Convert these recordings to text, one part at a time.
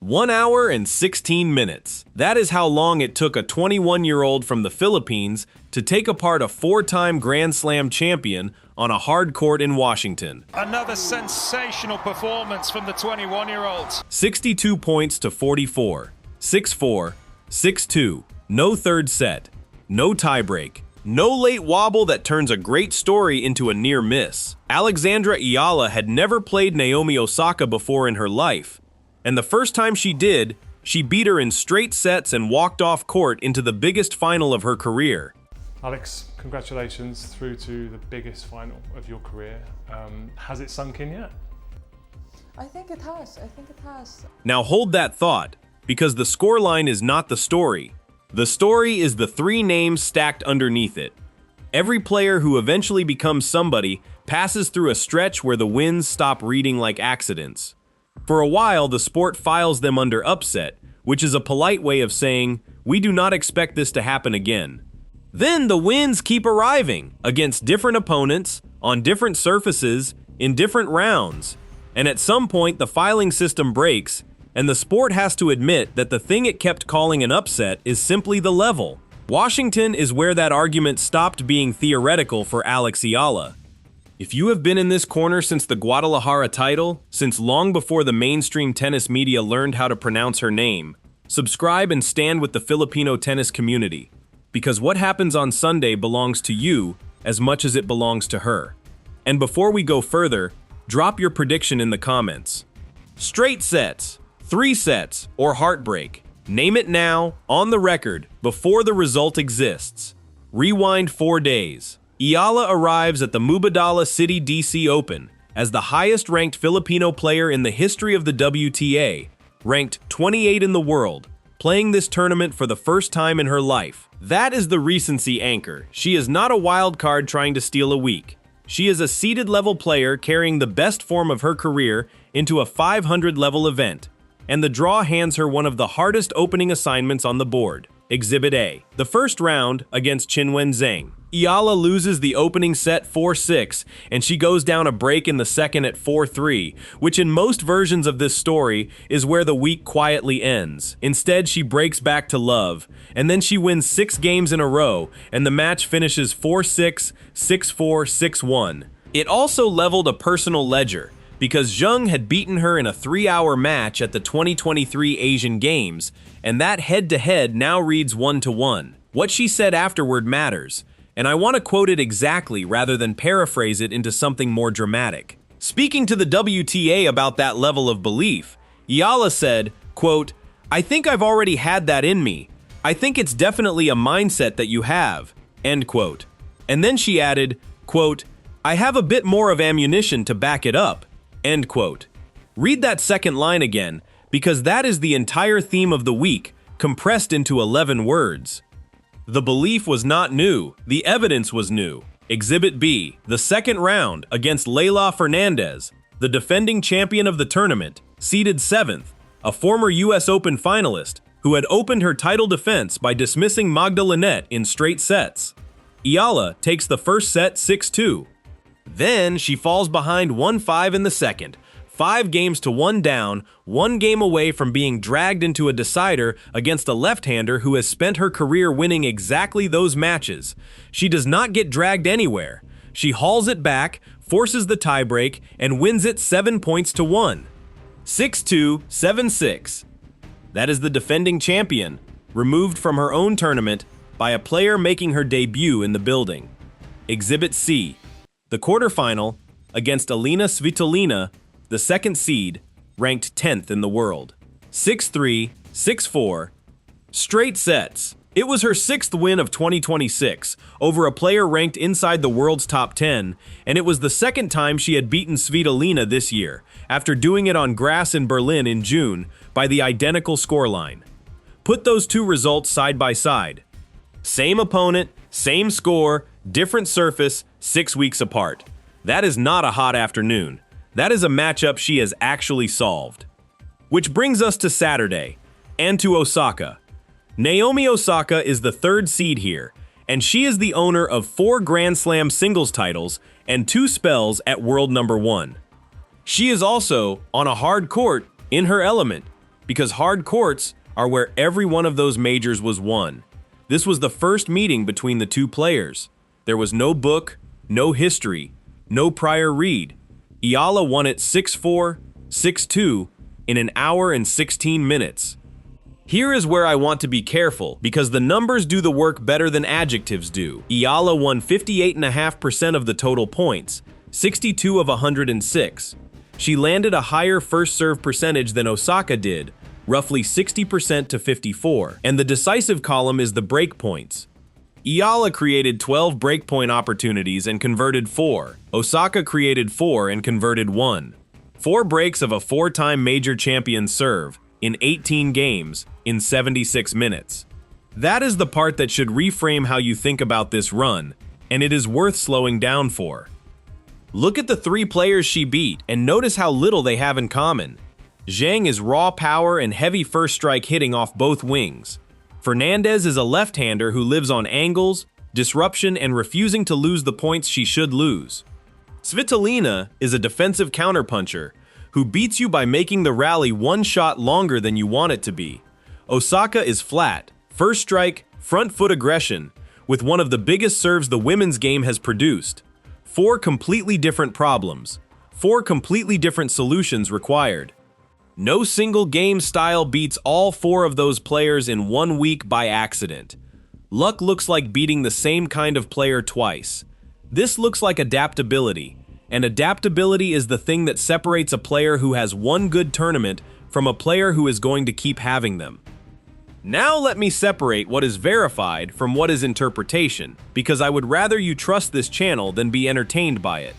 1 hour and 16 minutes. That is how long it took a 21-year-old from the Philippines to take apart a 4-time Grand Slam champion on a hard court in Washington. Another sensational performance from the 21-year-old. 62 points to 44. 6-4, 6-2. No third set. No tiebreak. No late wobble that turns a great story into a near miss. Alexandra Iala had never played Naomi Osaka before in her life, and the first time she did, she beat her in straight sets and walked off court into the biggest final of her career. Alex, congratulations through to the biggest final of your career. Has it sunk in yet? I think it has. Now hold that thought, because the scoreline is not the story. The story is the 3 names stacked underneath it. Every player who eventually becomes somebody passes through a stretch where the wins stop reading like accidents. For a while, the sport files them under upset, which is a polite way of saying, we do not expect this to happen again. Then the wins keep arriving against different opponents, on different surfaces, in different rounds. And at some point, the filing system breaks, and the sport has to admit that the thing it kept calling an upset is simply the level. Washington is where that argument stopped being theoretical for Alex Iala. If you have been in this corner since the Guadalajara title, since long before the mainstream tennis media learned how to pronounce her name, subscribe and stand with the Filipino tennis community, because what happens on Sunday belongs to you as much as it belongs to her. And before we go further, drop your prediction in the comments. Straight sets, 3 sets, or heartbreak. Name it now, on the record, before the result exists. Rewind 4 days. Eala arrives at the Mubadala City DC Open as the highest-ranked Filipino player in the history of the WTA, ranked 28 in the world, playing this tournament for the first time in her life. That is the recency anchor. She is not a wild card trying to steal a week. She is a seeded-level player carrying the best form of her career into a 500-level event, and the draw hands her one of the hardest opening assignments on the board, Exhibit A. The first round against Qinwen Zheng. Eala loses the opening set 4-6, and she goes down a break in the second at 4-3, which in most versions of this story is where the week quietly ends. Instead, she breaks back to love, and then she wins 6 games in a row, and the match finishes 4-6, 6-4, 6-1. It also leveled a personal ledger, because Zheng had beaten her in a 3-hour match at the 2023 Asian Games, and that head-to-head now reads 1-1. What she said afterward matters, and I want to quote it exactly rather than paraphrase it into something more dramatic. Speaking to the WTA about that level of belief, Eala said, quote, "I think I've already had that in me. I think it's definitely a mindset that you have," end quote. And then she added, quote, "I have a bit more of ammunition to back it up," end quote. Read that second line again, because that is the entire theme of the week, compressed into 11 words. The belief was not new, the evidence was new. Exhibit B, the second round against Leylah Fernandez, the defending champion of the tournament, seeded 7th, a former US Open finalist who had opened her title defense by dismissing Magda Linette in straight sets. Eala takes the first set 6-2. Then she falls behind 1-5 in the second, 5 games to 1 down, 1 game away from being dragged into a decider against a left-hander who has spent her career winning exactly those matches. She does not get dragged anywhere. She hauls it back, forces the tiebreak, and wins it 7 points to 1. 6-2, 7-6. That is the defending champion, removed from her own tournament by a player making her debut in the building. Exhibit C, the quarterfinal against Alina Svitolina, the second seed, ranked 10th in the world. 6-3, 6-4, straight sets. It was her 6th win of 2026 over a player ranked inside the world's top 10, and it was the second time she had beaten Svitolina this year, after doing it on grass in Berlin in June by the identical scoreline. Put those 2 results side by side. Same opponent, same score, different surface, 6 weeks apart. That is not a hot afternoon. That is a matchup she has actually solved. Which brings us to Saturday, and to Osaka. Naomi Osaka is the 3rd seed here, and she is the owner of 4 Grand Slam singles titles and 2 spells at world number 1. She is also, on a hard court, in her element. because hard courts are where every one of those majors was won. This was the first meeting between the two players. There was no book, no history, no prior read. Eala won it 6-4, 6-2 in an hour and 16 minutes. Here is where I want to be careful, because the numbers do the work better than adjectives do. Eala won 58.5% of the total points, 62 of 106. She landed a higher first serve percentage than Osaka did, roughly 60% to 54. And the decisive column is the break points. Eala created 12 breakpoint opportunities and converted 4. Osaka created 4 and converted 1. 4 breaks of a 4-time major champion serve in 18 games in 76 minutes. That is the part that should reframe how you think about this run, and it is worth slowing down for. Look at the 3 players she beat and notice how little they have in common. Zhang is raw power and heavy first strike hitting off both wings. Fernandez is a left-hander who lives on angles, disruption, and refusing to lose the points she should lose. Svitolina is a defensive counterpuncher who beats you by making the rally one shot longer than you want it to be. Osaka is flat, first strike, front foot aggression, with one of the biggest serves the women's game has produced. 4 completely different problems, 4 completely different solutions required. No single game style beats all 4 of those players in 1 week by accident. Luck looks like beating the same kind of player twice. This looks like adaptability, and adaptability is the thing that separates a player who has one good tournament from a player who is going to keep having them. Now let me separate what is verified from what is interpretation, because I would rather you trust this channel than be entertained by it.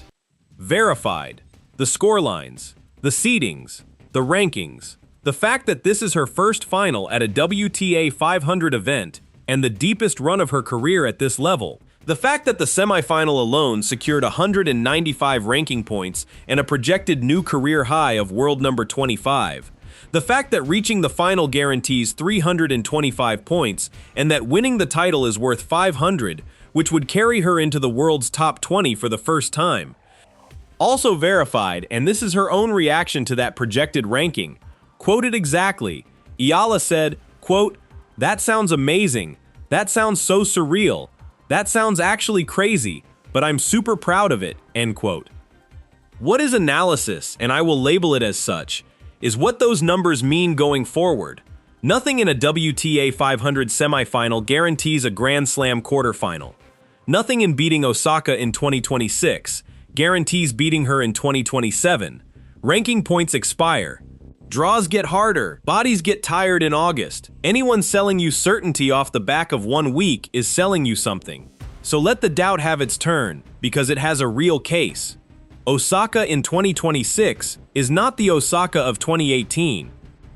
Verified: the scorelines, the seedings, the rankings, the fact that this is her first final at a WTA 500 event and the deepest run of her career at this level, the fact that the semifinal alone secured 195 ranking points and a projected new career high of world number 25, the fact that reaching the final guarantees 325 points and that winning the title is worth 500, which would carry her into the world's top 20 for the first time. Also verified, and this is her own reaction to that projected ranking. Quoted exactly, Eala said, quote, "That sounds amazing. That sounds so surreal. That sounds actually crazy, but I'm super proud of it," end quote. What is analysis, and I will label it as such, is what those numbers mean going forward. Nothing in a WTA 500 semifinal guarantees a Grand Slam quarterfinal. Nothing in beating Osaka in 2026 guarantees beating her in 2027. Ranking points expire. Draws get harder. Bodies get tired in August. Anyone selling you certainty off the back of 1 week is selling you something. So let the doubt have its turn, because it has a real case. Osaka in 2026 is not the Osaka of 2018.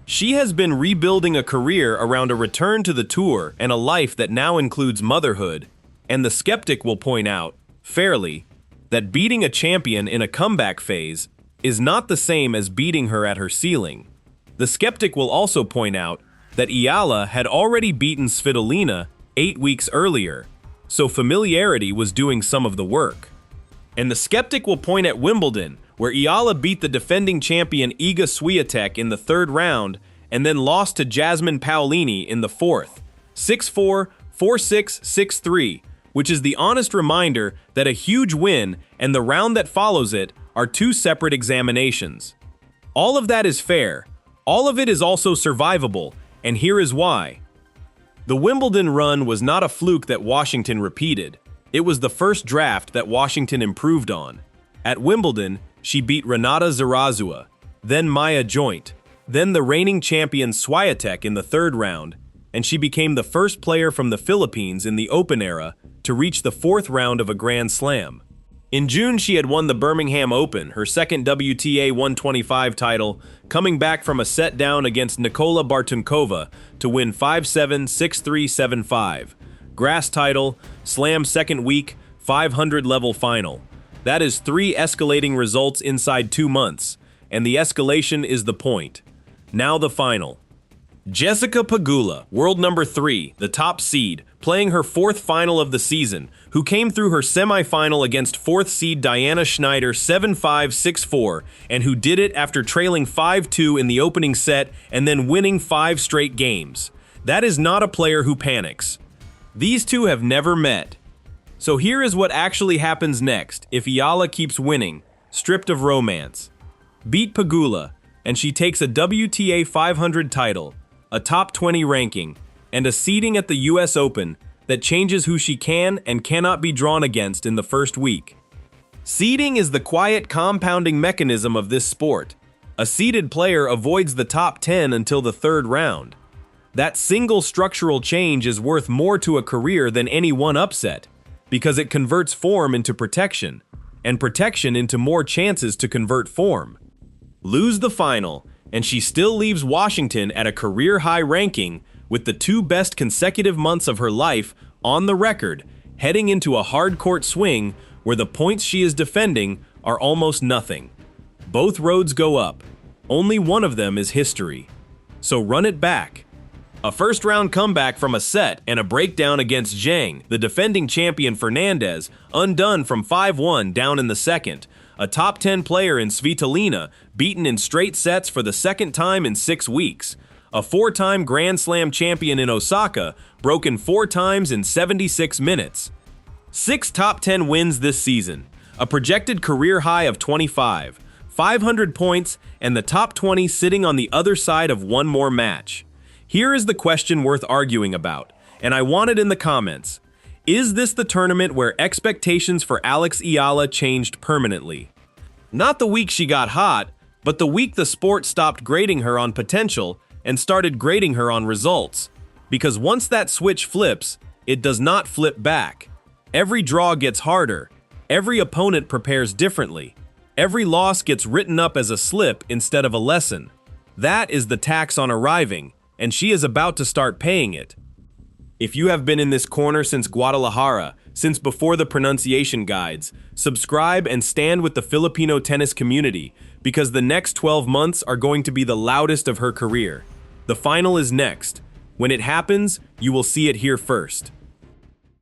She has been rebuilding a career around a return to the tour and a life that now includes motherhood, and the skeptic will point out, fairly, that beating a champion in a comeback phase is not the same as beating her at her ceiling. The skeptic will also point out that Eala had already beaten Svitolina 8 weeks earlier, so familiarity was doing some of the work. And the skeptic will point at Wimbledon, where Eala beat the defending champion Iga Swiatek in the 3rd round and then lost to Jasmine Paolini in the 4th, 6-4, 4-6, 6-3, which is the honest reminder that a huge win and the round that follows it are 2 separate examinations. All of that is fair. All of it is also survivable, and here is why. The Wimbledon run was not a fluke that Washington repeated. It was the first draft that Washington improved on. At Wimbledon, she beat Renata Zarazua, then Maya Joint, then the reigning champion Swiatek in the 3rd round, and she became the first player from the Philippines in the Open era to reach the 4th round of a Grand Slam. In June, she had won the Birmingham Open, her second WTA 125 title, coming back from a set down against Nikola Bartunkova to win 5-7, 6-3, 7-5. Grass title, Slam second week, 500 level final. That is 3 escalating results inside 2 months, and the escalation is the point. Now the final. Jessica Pegula, world number 3, the top seed, playing her 4th final of the season, who came through her semi-final against 4th seed Diana Schneider 7-5, 6-4, and who did it after trailing 5-2 in the opening set and then winning 5 straight games. That is not a player who panics. These two have never met. So here is what actually happens next if Eala keeps winning, stripped of romance. Beat Pegula, and she takes a WTA 500 title, a top 20 ranking, and a seeding at the US Open that changes who she can and cannot be drawn against in the first week. Seeding is the quiet compounding mechanism of this sport. A seeded player avoids the top 10 until the 3rd round. That single structural change is worth more to a career than any one upset, because it converts form into protection, and protection into more chances to convert form. Lose the final, and she still leaves Washington at a career-high ranking with the 2 best consecutive months of her life on the record, heading into a hard court swing where the points she is defending are almost nothing. Both roads go up. Only one of them is history. So run it back. A first-round comeback from a set and a breakdown against Zhang, the defending champion Fernandez, undone from 5-1 down in the second. A top 10 player in Svitolina, beaten in straight sets for the 2nd time in 6 weeks. A 4-time Grand Slam champion in Osaka, broken 4 times in 76 minutes. 6 top 10 wins this season. A projected career high of 25. 500 points, and the top 20 sitting on the other side of one more match. Here is the question worth arguing about, and I want it in the comments. Is this the tournament where expectations for Alex Iala changed permanently? Not the week she got hot, but the week the sport stopped grading her on potential and started grading her on results. Because once that switch flips, it does not flip back. Every draw gets harder. Every opponent prepares differently. Every loss gets written up as a slip instead of a lesson. That is the tax on arriving, and she is about to start paying it. If you have been in this corner since Guadalajara, since before the pronunciation guides, subscribe and stand with the Filipino tennis community, because the next 12 months are going to be the loudest of her career. The final is next. When it happens, you will see it here first.